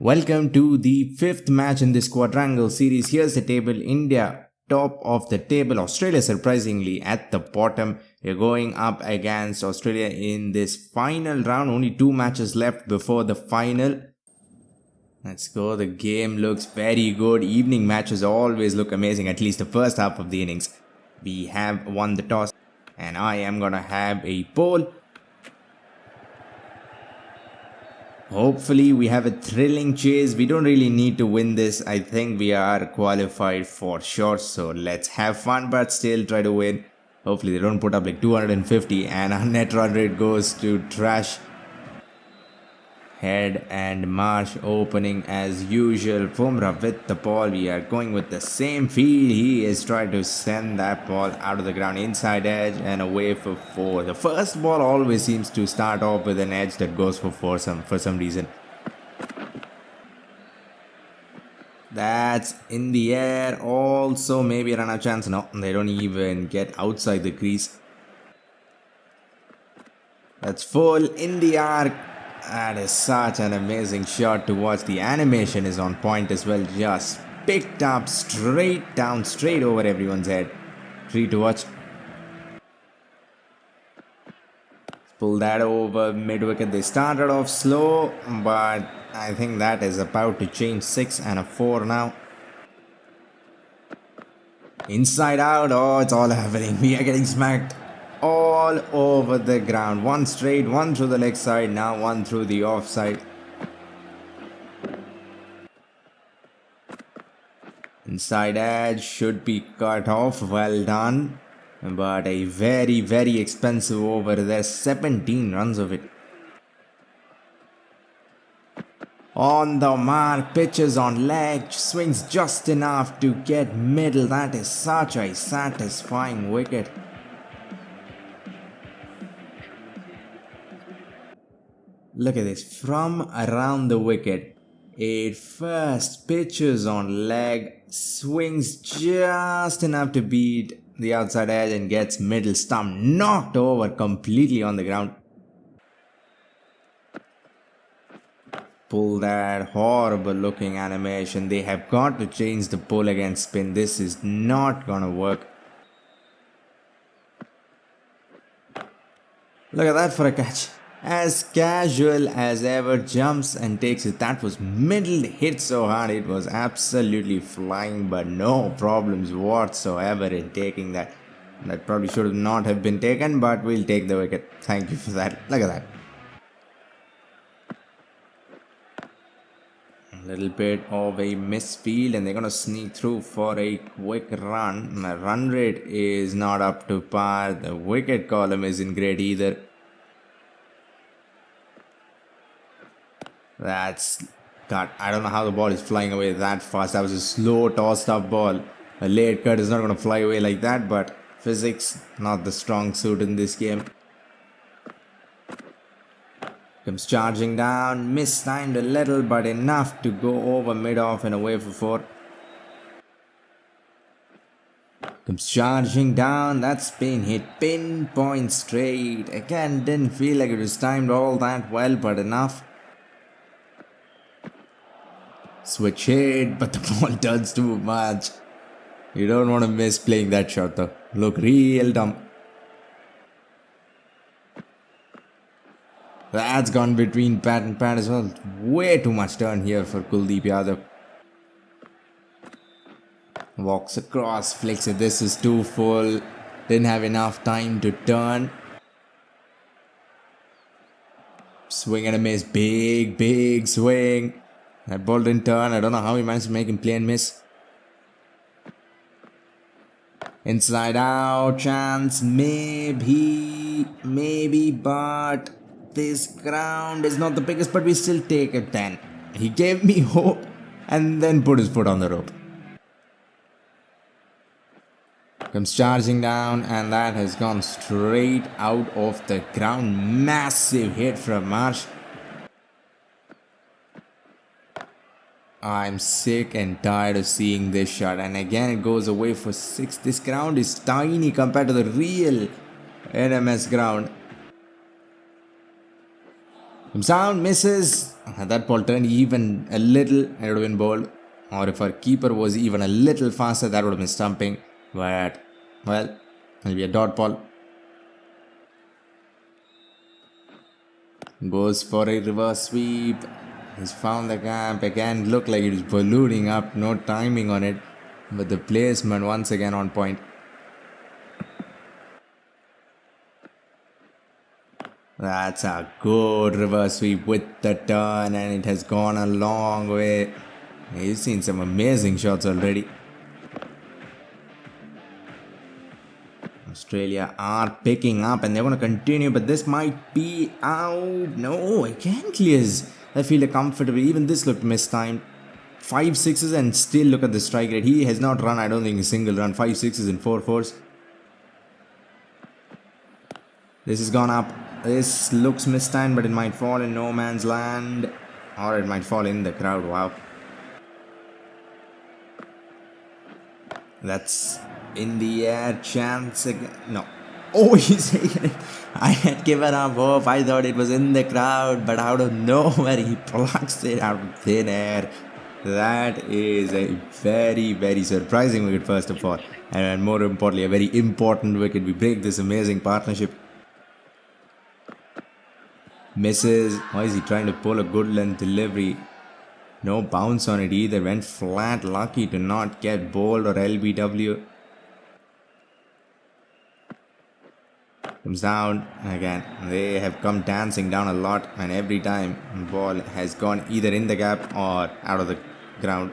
Welcome to the fifth match in this quadrangle series. Here's the table. India top of the table. Australia surprisingly at the bottom. We're going up against Australia in this final round. Only 2 matches left before the final. Let's go. The game looks very good. Evening matches always look amazing, at least the first half of the innings. We have won the toss and I am gonna have a ball. Hopefully we have a thrilling chase. We don't really need to win this. I think we are qualified for sure. So let's have fun but still try to win. Hopefully they don't put up like 250 and our net run rate goes to trash. Head and Marsh opening as usual. Bumrah with the ball. We are going with the same field. He is trying to send that ball out of the ground, inside edge and away for 4. The first ball always seems to start off with an edge that goes for 4 for some reason. That's in the air. Also maybe run a chance. No, they don't even get outside the crease. That's full in the arc. That is such an amazing shot to watch. The animation is on point as well. Just picked up straight down, straight over everyone's head. Treat to watch. Pull that over mid wicket. They started off slow, but I think that is about to change. 6 and a 4 now. Inside out. Oh, it's all happening. We are getting smacked all over the ground. One straight, one through the leg side, now one through the offside. Inside edge should be cut off. Well done. But a very expensive over there. 17 runs of it. On the mark, pitches on leg, swings just enough to get middle. That is such a satisfying wicket. Look at this, from around the wicket, it first pitches on leg, swings just enough to beat the outside edge and gets middle stump, knocked over completely on the ground. Pull that horrible looking animation. They have got to change the pull against spin. This is not gonna work. Look at that for a catch. As casual as ever, jumps and takes it. That was middle, hit so hard it was absolutely flying, but no problems whatsoever in taking that. That probably should not have been taken, but we'll take the wicket. Thank you for that. Look at that. A little bit of a misfield and they're going to sneak through for a quick run. The run rate is not up to par. The wicket column isn't great either. That's cut. I don't know how the ball is flying away that fast. That was a slow tossed up ball. A late cut is not going to fly away like that, but physics not the strong suit in this game. Comes charging down, mistimed a little but enough to go over mid-off and away for 4. Comes charging down, that's been hit pinpoint straight. Again, didn't feel like it was timed all that well, but enough. Switch hit, but the ball does too much. You don't want to miss playing that shot though. Look real dumb. That's gone between pat and pat as well. Way too much turn here for Kuldeep Yadav. Walks across, flicks it. This is too full. Didn't have enough time to turn. Swing and a miss. Big swing. That ball didn't turn. I don't know how he managed to make him play and miss. Inside out. Chance. Maybe. But this ground is not the biggest. But we still take a 10. He gave me hope. And then put his foot on the rope. Comes charging down. And that has gone straight out of the ground. Massive hit from Marsh. I'm sick and tired of seeing this shot, and again it goes away for 6. This ground is tiny compared to the real NMS ground. Sound misses. That ball turned even a little and it would have been bowled. Or if our keeper was even a little faster, that would have been stumping. But, well, it'll be a dot ball. Goes for a reverse sweep. He's found the gap. Again, looked like it was ballooning up. No timing on it. But the placement once again on point. That's a good reverse sweep with the turn, and it has gone a long way. He's seen some amazing shots already. Australia are picking up and they're going to continue, but this might be out. No, again clears. I feel comfortable. Even this looked mistimed. 5 sixes and still look at the strike rate. He has not run, I don't think, a single run. 5 sixes and 4 fours. This has gone up. This looks mistimed, but it might fall in no man's land. Or it might fall in the crowd. Wow. That's in the air. Chance again. No. Oh, he's taken it. I had given up hope. I thought it was in the crowd, but out of nowhere, he plucks it out of thin air. That is a very, very surprising wicket, first of all. And more importantly, a very important wicket. We break this amazing partnership. Misses. Why is he trying to pull a good length delivery? No bounce on it either. Went flat. Lucky to not get bowled or LBW. Comes down again. They have come dancing down a lot, and every time the ball has gone either in the gap or out of the ground.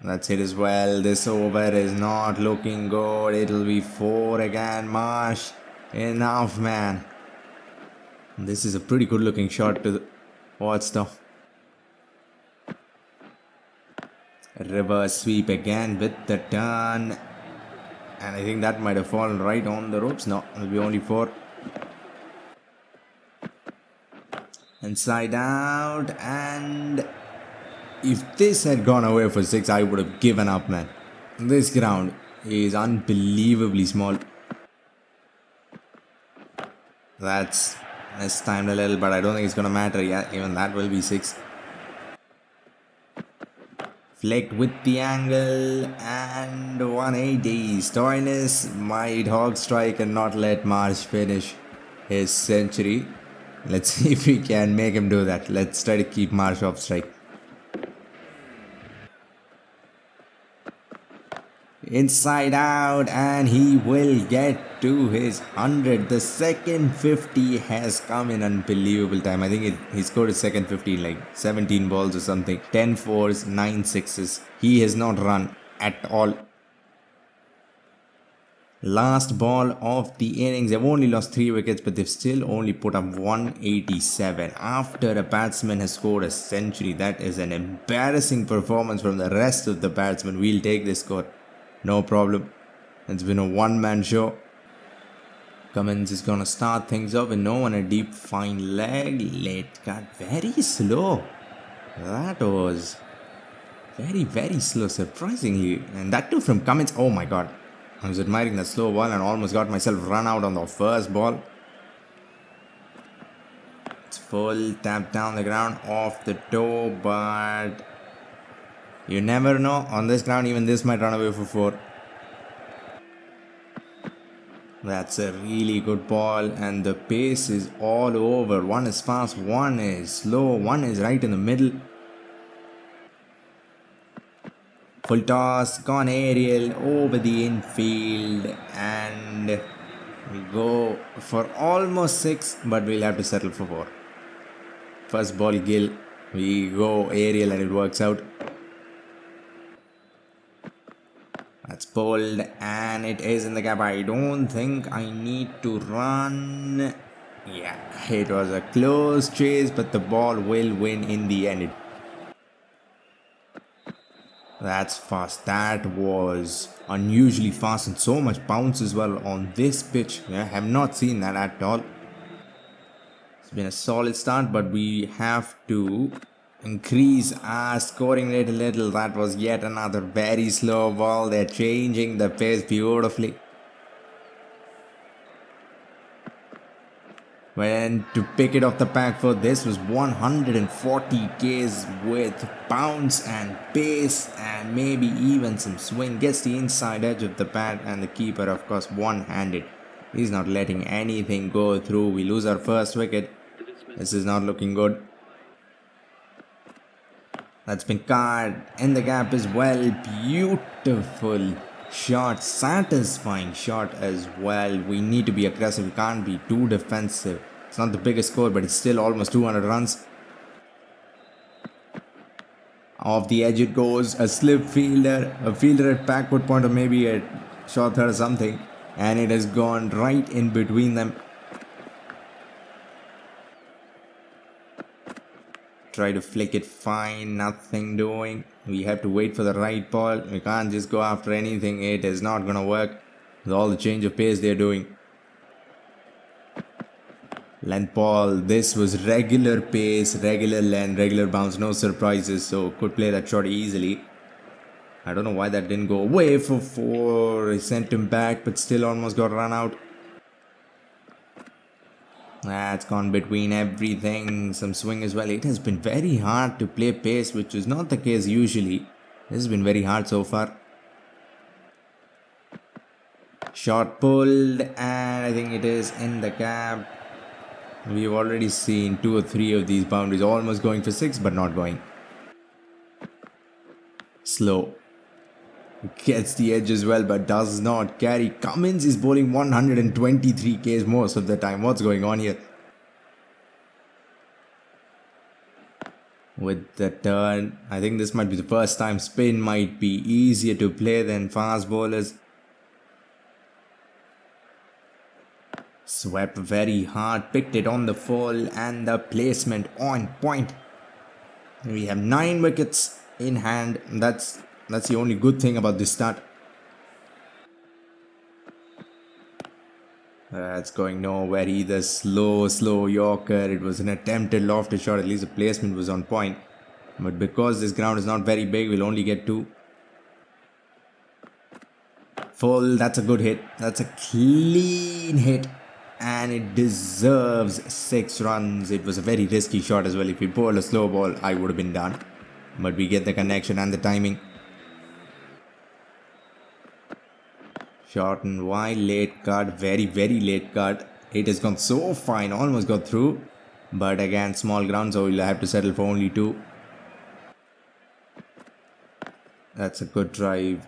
That's it as well. This over is not looking good. It'll be 4 again. Marsh. Enough, man. This is a pretty good looking shot to watch though. Reverse sweep again with the turn. And I think that might have fallen right on the ropes. No, it'll be only 4. Inside out. And if this had gone away for 6, I would have given up, man. This ground is unbelievably small. That's mistimed a little, but I don't think it's going to matter. Yeah, even that will be 6. Flicked with the angle and 180. Stoinis might hog strike and not let Marsh finish his century. Let's see if we can make him do that. Let's try to keep Marsh off strike. Inside out, and he will get to his 100. The second 50 has come in unbelievable time. I think he scored his second 50 in like 17 balls or something. 10 fours, 9 sixes. He has not run at all. Last ball of the innings. They've only lost 3 wickets, but they've still only put up 187. After a batsman has scored a century, that is an embarrassing performance from the rest of the batsmen. We'll take this score. No problem. It's been a one-man show. Cummins is going to start things off with no one a deep fine leg. Late cut. Very slow. That was very, very slow, surprisingly. And that too from Cummins. Oh my god. I was admiring the slow ball and almost got myself run out on the first ball. It's full. Tap down the ground off the toe, but you never know. On this ground, even this might run away for 4. That's a really good ball, and the pace is all over. One is fast, one is slow, one is right in the middle. Full toss, gone aerial, over the infield, and we go for almost 6, but we'll have to settle for 4. First ball, Gill. We go aerial and it works out. That's pulled and it is in the gap. I don't think I need to run. Yeah, it was a close chase, but the ball will win in the end. That's fast. That was unusually fast and so much bounce as well on this pitch. I have not seen that at all. It's been a solid start, but we have to increase our scoring rate a little. That was yet another very slow ball. They're changing the pace beautifully. Went to pick it off the back foot. This was 140 Ks with bounce and pace and maybe even some swing. Gets the inside edge of the bat, and the keeper, of course, one-handed. He's not letting anything go through. We lose our first wicket. This is not looking good. That's been caught in the gap as well. Beautiful shot, satisfying shot as well. We need to be aggressive. We can't be too defensive. It's not the biggest score, but it's still almost 200 runs. Off the edge it goes. A slip fielder, a fielder at backward point, or maybe a short third or something, and it has gone right in between them. Try to flick it fine, nothing doing. We have to wait for the right ball. We can't just go after anything. It is not going to work with all the change of pace they're doing. Length ball. This was regular pace, regular length, regular bounce, no surprises. So could play that shot easily. I don't know why that didn't go away for 4. He sent him back, but still almost got run out. That's gone between everything. Some swing as well. It has been very hard to play pace, which is not the case usually. This has been very hard so far. Shot pulled, and I think it is in the gap. We've already seen 2 or 3 of these boundaries almost going for 6, but not going. Slow. Gets the edge as well, but does not carry. Cummins is bowling 123 Ks most of the time. What's going on here? With the turn, I think this might be the first time spin might be easier to play than fast bowlers. Swept very hard, picked it on the full, and the placement on point. We have 9 wickets in hand. That's the only good thing about this start. That's going nowhere either. Slow Yorker. It was an attempted lofted shot. At least the placement was on point. But because this ground is not very big, we'll only get 2. Full. That's a good hit. That's a clean hit. And it deserves 6 runs. It was a very risky shot as well. If we bowled a slow ball, I would have been done. But we get the connection and the timing. Short and wide, late cut, very late cut. It has gone so fine, almost got through. But again, small ground, so we'll have to settle for only 2. That's a good drive.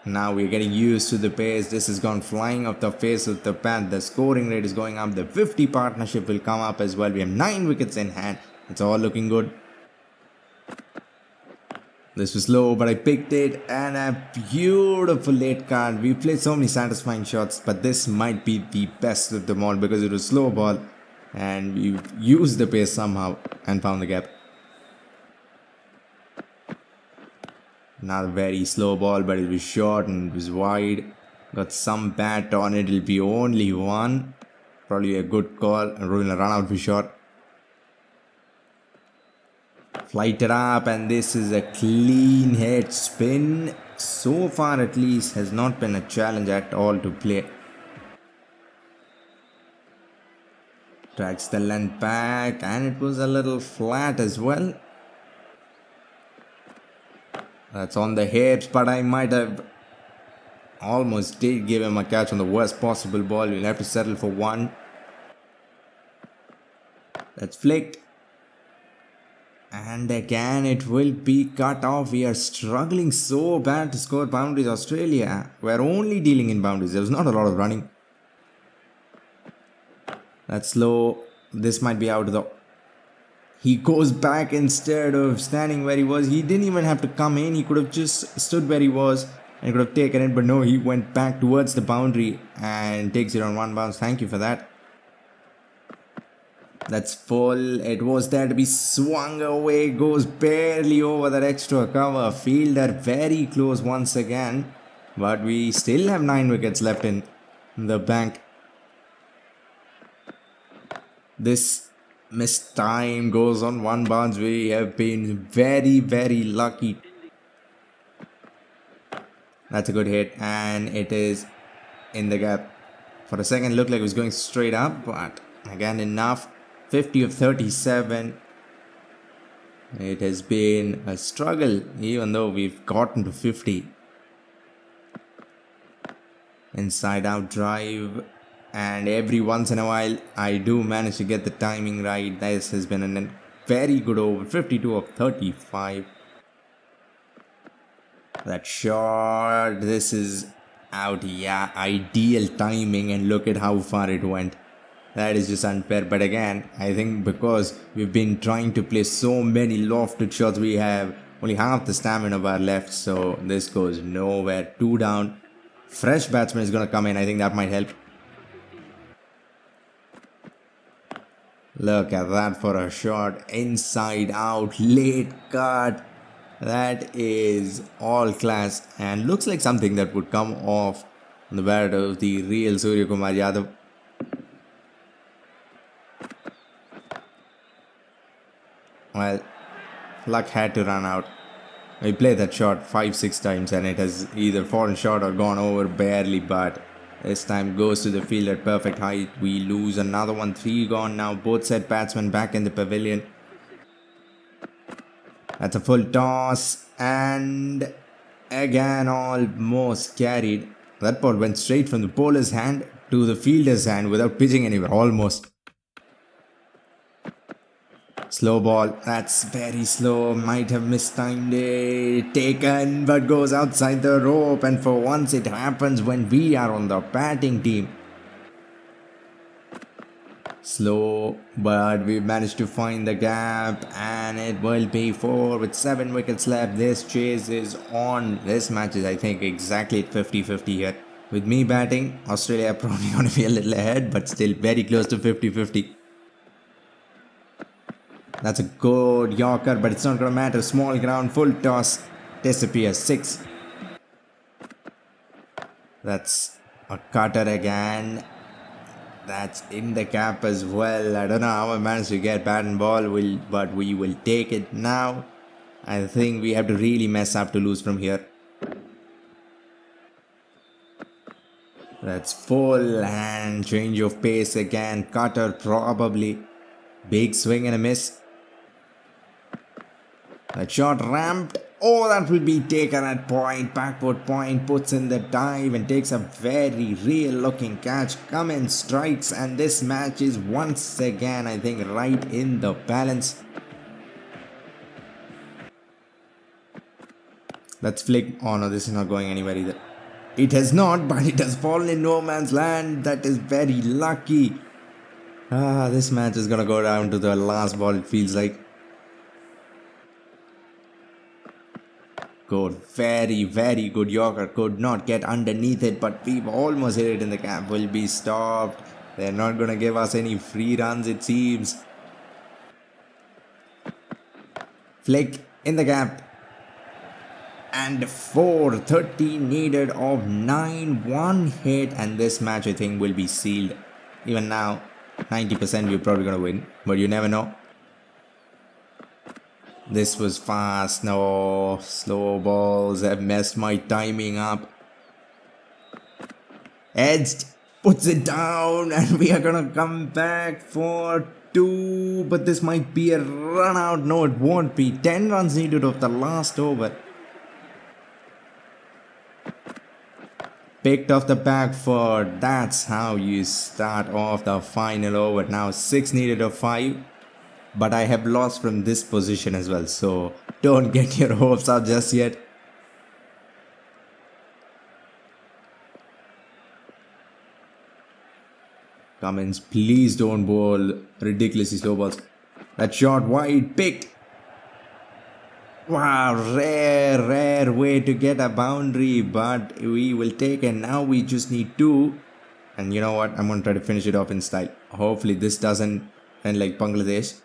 Now we're getting used to the pace. This has gone flying off the face of the bat. The scoring rate is going up. The 50 partnership will come up as well. We have 9 wickets in hand. It's all looking good. This was low, but I picked it, and a beautiful late card. We played so many satisfying shots, but this might be the best of them all because it was slow ball, and we used the pace somehow and found the gap. Not a very slow ball, but it was short and it was wide. Got some bat on it. It'll be only 1. Probably a good call. And we're gonna run out for short. Flight it up, and this is a clean hit. Spin so far at least has not been a challenge at all to play. Tracks the length back, and it was a little flat as well. That's on the hips, but I might have almost did give him a catch on the worst possible ball. We'll have to settle for 1. That's flicked. And again, it will be cut off. We are struggling so bad to score boundaries. Australia, we're only dealing in boundaries. There was not a lot of running. That's slow. This might be out of the... He goes back instead of standing where he was. He didn't even have to come in. He could have just stood where he was and could have taken it. But no, he went back towards the boundary and takes it on 1 bounce. Thank you for that. That's full. It was there to be swung away. Goes barely over that extra cover. Fielder very close once again. But we still have 9 wickets left in the bank. This missed time goes on 1 bounce. We have been very lucky. That's a good hit. And it is in the gap. For a second, it looked like it was going straight up. But Again enough. 50 of 37. It has been a struggle even though we've gotten to 50. Inside out drive, and every once in a while I do manage to get the timing right. This has been a very good over. 52 of 35. That shot, this is out. Yeah, ideal timing, and look at how far it went. That is just unfair. But again, I think because we've been trying to play so many lofted shots, we have only half the stamina bar left, so this goes nowhere. 2 down. Fresh batsman is going to come in. I think that might help. Look at that for a shot. Inside out, late cut. That is all class and looks like something that would come off on the bat of the real Surya Kumar Yadav. Well, luck had to run out. I played that shot 5-6 times and it has either fallen short or gone over barely, but this time goes to the field at perfect height. We lose another one. 3 gone now. Both set batsmen back in the pavilion. That's a full toss and again almost carried. That ball went straight from the bowler's hand to the fielder's hand without pitching anywhere. Almost. Slow ball, that's very slow, might have mistimed it, taken but goes outside the rope, and for once it happens when we are on the batting team. Slow, but we managed to find the gap and it will be 4 with 7 wickets left. This chase is on. This match is I think exactly at 50-50 here. With me batting, Australia are probably going to be a little ahead but still very close to 50-50. That's a good Yorker, but it's not going to matter. Small ground, full toss, disappears. 6. That's a cutter again. That's in the cap as well. I don't know how I managed to get bat and ball, but we will take it now. I think we have to really mess up to lose from here. That's full and change of pace again. Cutter probably. Big swing and a miss. That shot ramped. Oh, that will be taken at point. Backward point, puts in the dive and takes a very real looking catch. Cummins strikes and this match is once again I think right in the balance. Let's flick. Oh no, this is not going anywhere either. It has not, but it has fallen in no man's land. That is very lucky. This match is gonna go down to the last ball, it feels like. Good, very good Yorker. Could not get underneath it, but we've almost hit it in the gap. Will be stopped. They're not gonna give us any free runs, it seems. Flick in the gap. And 4, 30 needed of 9, 1 hit, and this match I think will be sealed. Even now, 90% we're probably gonna win, but you never know. This was fast. No, slow balls have messed my timing up. Edged, puts it down, and we are gonna come back for 2, but this might be a run out. No, it won't be. 10 runs needed of the last over. Picked off the back foot. That's how you start off the final over. Now 6 needed of 5. But I have lost from this position as well. So don't get your hopes up just yet. Cummins, please don't bowl ridiculously slow balls. That shot wide, picked. Wow, rare way to get a boundary, but we will take it. Now we just need 2. And you know what? I'm going to try to finish it off in style. Hopefully this doesn't end like Bangladesh.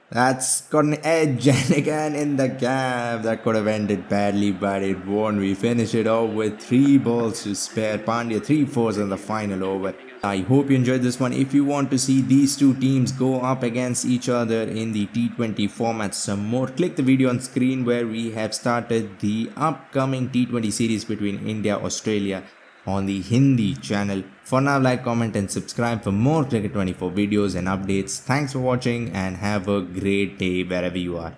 That's got an edge and again in the gap. That could have ended badly, but it won't. We finish it off with 3 balls to spare. Pandya 3 fours in the final over. I hope you enjoyed this one. If you want to see these 2 teams go up against each other in the T20 format some more, click the video on screen where we have started the upcoming T20 series between India, Australia on the Hindi channel. For now, like, comment and subscribe for more Cricket 24 videos and updates. Thanks for watching and have a great day wherever you are.